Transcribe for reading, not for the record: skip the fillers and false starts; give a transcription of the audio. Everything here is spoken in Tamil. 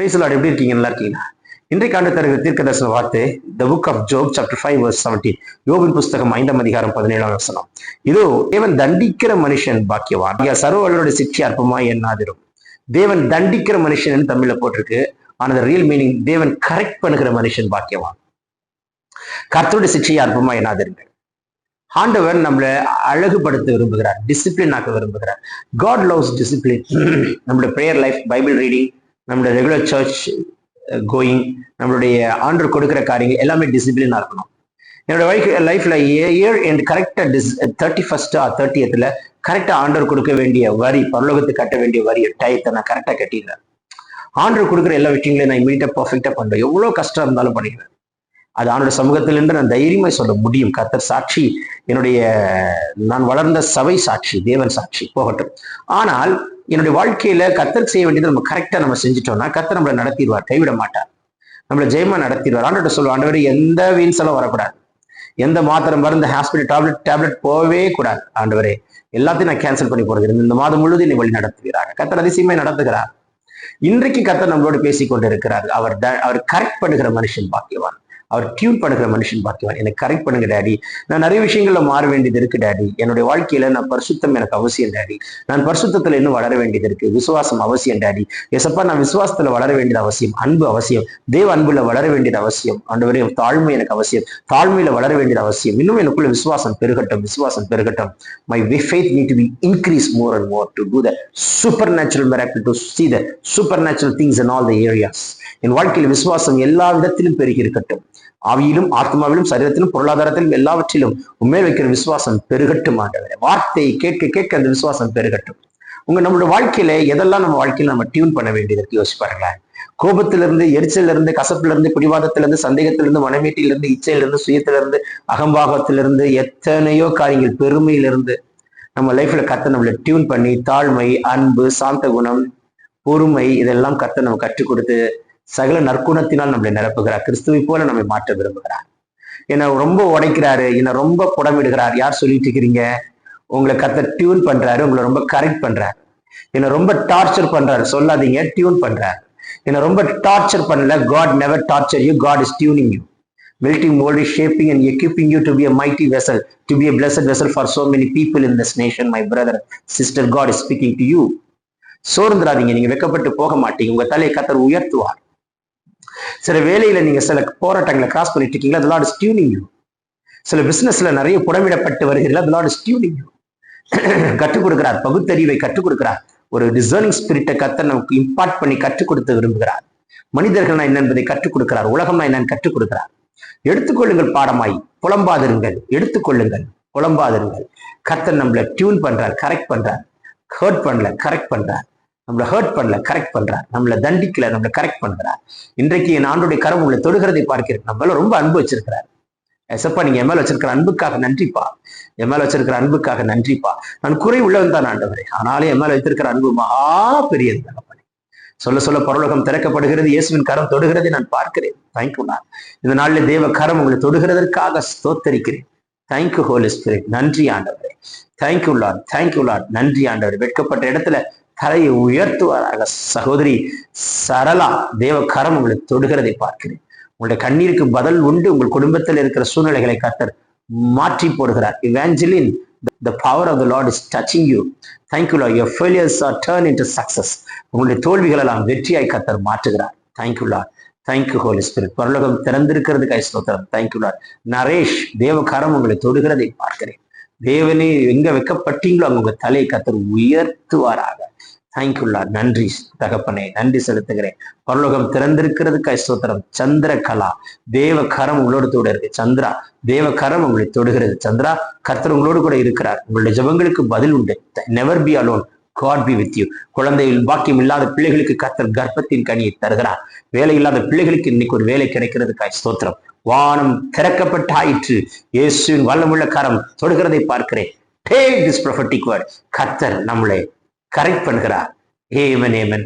Praise the Lord. எப்படி இருக்கீங்க? நல்லா இருக்கீங்களா? இன்றைக்கு ஆண்டு தருகிற தீர்க்க தரிசன வார்த்தை the book of Job chapter 5 verse 17. யோபின் புஸ்தகம் 5 அதிகாரம் 17 வசனம். இதோ தேவன் தண்டிக்கிற மனுஷன் பாக்கியவான், சர்வ வல்லவருடைய சிட்சை அற்பமாய் எண்ணாதிரும். தேவன் தண்டிக்கிற மனுஷன் தமிழ்ல போட்டிருக்கு. ஆனா ரியல் மீனிங் தேவன் கரெக்ட் பண்ணுகிற மனுஷன் பாக்கியவான். கர்த்தருடைய சிட்சையை அற்பமா எண்ணாதிருங்க. ஆண்டவர் நம்மளை அழகுபடுத்த விரும்புகிறார், டிசிப்ளின் ஆக்க விரும்புகிறார். God loves discipline. நம்மளுடைய ப்ரேயர் லைஃப், பைபிள் ரீடிங், நம்மளுடைய ரெகுலர் சர்ச் கோயிங், நம்மளுடைய ஆண்டவர் கொடுக்கிற காரியங்கள் எல்லாமே டிசிப்ளினா இருக்கணும். என்னோட லைஃப்ல இயர் எண்ட் கரெக்டா 31st or 30th கரெக்டா ஆண்டவர் கொடுக்க வேண்டிய வரி, பரலோகத்துக்கு கட்ட வேண்டிய வரி டயத்தை நான் கரெக்டா கட்டிடுறேன். ஆண்டவர் கொடுக்குற எல்லா விஷயங்களையும் நான் இமீடியட்டா பர்ஃபெக்டா பண்றேன். எவ்வளவு கஷ்டம் இருந்தாலும் பண்ணிடுவேன். அது ஆண்டோட சமூகத்திலிருந்து நான் தைரியமா சொல்ல முடியும். கர்த்தர் சாட்சி, நான் வளர்ந்த சபை சாட்சி, தேவன் சாட்சி போகட்டும். ஆனால் என்னுடைய வாழ்க்கையில கர்த்தர் செய்ய வேண்டியது நம்ம கரெக்டா நம்ம செஞ்சுட்டோம்னா கர்த்தர் நம்மளை நடத்திடுவார், கைவிட மாட்டார், நம்மளை ஜெயமா நடத்திடுவார். ஆண்டோட சொல்லுவார், ஆண்டவரே எந்த வீண் செலவும் வரக்கூடாது, எந்த மாத்திரை மருந்து ஹாஸ்பிட்டல் டேப்லெட் போகவே கூடாது. ஆண்டவரே எல்லாத்தையும் நான் கேன்சல் பண்ணி போறது, இந்த மாதம் முழுவதும் என்னை வழி நடத்துகிறார். கர்த்தர் அதிசயமா நடத்துகிறார். இன்றைக்கு கர்த்தர் நம்மளோடு பேசிக்கொண்டு இருக்கிறார். அவர் கரெக்ட் பண்ணுகிற மனுஷன் பாக்கியவான், அவர் டியூன் பண்ணுகிற மனுஷன் பாக்கியவான். எனக்கு கரெக்ட் பண்ணுங்க டாடி, நான் நிறைய விஷயங்கள்ல மாற வேண்டியது இருக்கு டாடி. என்னுடைய வாழ்க்கையில நான் பரிசுத்தம் எனக்கு அவசியம் டாடி, நான் பரிசுத்தத்துல இன்னும் வளர வேண்டியது இருக்கு, விசுவாசம் அவசியம் டாடி. எசப்பா நான் விசுவாசத்துல வளர வேண்டியது அவசியம், அன்பு அவசியம், தேவ அன்புல வளர வேண்டியது அவசியம். ஆண்டவரே தாழ்மை எனக்கு அவசியம், தாழ்மையில வளர வேண்டியது அவசியம். இன்னும் எனக்குள்ள விசுவாசம் பெருகட்டும், விசுவாசம் பெருகட்டும். My faith need to be increased more and more to do the supernatural miracle, to see the supernatural things in all the areas. என் வாழ்க்கையில் விசுவாசம் எல்லா விதத்திலும் பெருகி இருக்கட்டும். ஆவியிலும் ஆத்மாவிலும் சரீரத்திலும் பொருளாதாரத்திலும் எல்லாவற்றிலும் உண்மையை வைக்கிற விசுவாசம் பெருகட்டும். ஆண்டவரே வார்த்தையை கேட்க கேட்க அந்த விசுவாசம் பெருகட்டும். நம்மளோட வாழ்க்கையில எதெல்லாம் நம்ம வாழ்க்கையில நம்ம டியூன் பண்ண வேண்டியது இருக்கு யோசிச்சு பாருங்களேன். கோபத்திலிருந்து, எரிச்சலிருந்து, கசப்பிலிருந்து, பிடிவாதத்திலிருந்து, சந்தேகத்திலிருந்து, மனமீட்டிலிருந்து, இச்சையிலிருந்து, சுயத்திலிருந்து, அகம்பாகத்திலிருந்து, எத்தனையோ காரியங்கள், பெருமையிலிருந்து நம்ம லைஃப்ல கர்த்தர் நம்மளை டியூன் பண்ணி தாழ்மை, அன்பு, சாந்த குணம், பொறுமை இதெல்லாம் கர்த்தர் நம்ம கற்றுக் கொடுத்து சகல நற்குணத்தினால் நம்மளை நிரப்புகிறார். கிறிஸ்துவை போல நம்மை மாற்ற விரும்புகிறார். என்னை ரொம்ப உடைக்கிறாரு, என்னை ரொம்ப புடமிடுகிறார். யார் சொல்லிட்டு இருக்கிறீங்க? உங்களை கர்த்தர் டியூன் பண்றாரு, உங்களை ரொம்ப கரெக்ட் பண்றாரு. என்னை ரொம்ப டார்ச்சர் பண்றாரு சொல்லாதீங்க, டியூன் பண்றாரு. என்னை ரொம்ப டார்ச்சர் பண்ணல. God never torture you, God is tuning you, melting, molding, shaping and equipping you to be a mighty vessel, to be a blessed vessel for so many people in this nation. My brother, sister, God is speaking to you. சோர்ந்துடாதீங்க, நீங்க வெக்கப்பட்டு போக மாட்டீங்க. உங்க தலையை கர்த்தர் உயர்த்துவார். சில வேலையில நீங்க சில போராட்டங்களை கிராஸ் பண்ணிட்டு இருக்கீங்களா, the Lord is tuning you. சில பிசினஸ்ல நிறைய புடமிடப்பட்டு வருகிறீங்களா, the Lord is tuning you. கற்றுக் கொடுக்கிறார், பகுத்தறிவை கற்றுக் கொடுக்கிறார். ஒரு டிசர்னிங் ஸ்பிரிட்டை கர்த்தர் நமக்கு இம்பார்ட் பண்ணி கற்றுக் கொடுத்து விரும்புகிறார். மனிதர்கள்னா என்ன என்பதை கற்றுக் கொடுக்கிறார், உலகம்னா என்னன்னு கற்றுக் கொடுக்கிறார். எடுத்துக்கொள்ளுங்கள் பாடமாய், புலம்பாதிருங்கள், எடுத்துக்கொள்ளுங்கள், புலம்பாதிருங்கள். கர்த்தர் நம்மளை டியூன் பண்றார், கரெக்ட் பண்றார். ஹர்ட் பண்ணல, கரெக்ட் பண்றார். நம்மளை ஹர்ட் பண்ணல, கரெக்ட் பண்றார். நம்மளை தண்டிக்கல, நம்மளை கரெக்ட் பண்றார். இன்றைக்கு என் ஆண்டோடைய கரம் உங்களை தொடுகிறதை பார்க்கிறேன். நம்ம மேல ரொம்ப அன்பு வச்சிருக்கிறார். எசப்பா நீங்க என் மேல வச்சிருக்கிற அன்புக்காக நன்றிப்பா, என் மேல வச்சிருக்கிற அன்புக்காக நன்றிப்பா. நான் குறை உள்ளவன் தான் ஆண்டவரே, ஆனாலும் என் மேல வைத்திருக்கிற அன்பு மகா பெரியது தகப்பனே. சொல்ல சொல்ல பரலோகம் திறக்கப்படுகிறது, இயேசுவின் கரம் தொடுகிறதை நான் பார்க்கிறேன். Thank you Lord. இந்த நாளில் தேவ கரம் உங்களை தொடுகிறதற்காக ஸ்தோத்தரிக்கிறேன். Thank you Holy Spirit. நன்றி ஆண்டவரே. Thank you Lord, thank you Lord. நன்றி ஆண்டவரே. வெட்கப்பட்ட இடத்துல தலையை உயர்த்துவாராக. சகோதரி சரளா, தேவ கரம் உங்களை தொடுகிறதை பார்க்கிறேன். உங்களுடைய கண்ணீருக்கு பதில் உண்டு. உங்கள் குடும்பத்தில் இருக்கிற சூழ்நிலைகளை கர்த்தர் மாற்றி போடுகிறார். Evangeline, the power of the Lord is touching you. Thank you Lord. Your failures are turned into success. உங்களுடைய தோல்விகள் எல்லாம் வெற்றியாய் கர்த்தர் மாற்றுகிறார். Thank you Lord. Thank you Holy Spirit. பரலோகம் திறந்திருக்கிறதுக்காய் ஸ்தோத்திரம். Thank you Lord. நரேஷ், தேவ கரம் உங்களை தொடுகிறதை பார்க்கிறேன். தேவனே எங்க வைக்கப்பட்டீங்களோ அங்க உங்க தலையை கர்த்தர் உயர்த்துவாராக. Thank you Lord. நன்றி தகப்பனே, நன்றி செலுத்துகிறேன். பரலோகம் திறந்திருக்கிறதுக்காய் ஸ்தோத்திரம். சந்திரகலா, தேவ கரம் உங்களோடு கூட இருக்கு. சந்திரா, தேவ கரம் உங்களை தொடுகிறது. சந்திரா, கர்த்தர் உங்களோடு கூட இருக்கிறார். உங்களுடைய ஜெபங்களுக்கு பதில் உண்டு. Never be alone, God be with you. குழந்தையில் பாக்கியம் இல்லாத பிள்ளைகளுக்கு கர்த்தர் கர்ப்பத்தின் கனியை தருகிறார். வேலை இல்லாத பிள்ளைகளுக்கு இன்னைக்கு ஒரு வேலை கிடைக்கிறதுக்காய் ஸ்தோத்திரம். வானம் திறக்கப்பட்டாயிற்று. இயேசுவின் வல்லமுள்ள கரம் தொடுகிறதை பார்க்கிறேன். Take this prophetic word. கர்த்தர் நம்மளை கரெக்ட் பண்ணுகிறார். Yemen, Yemen.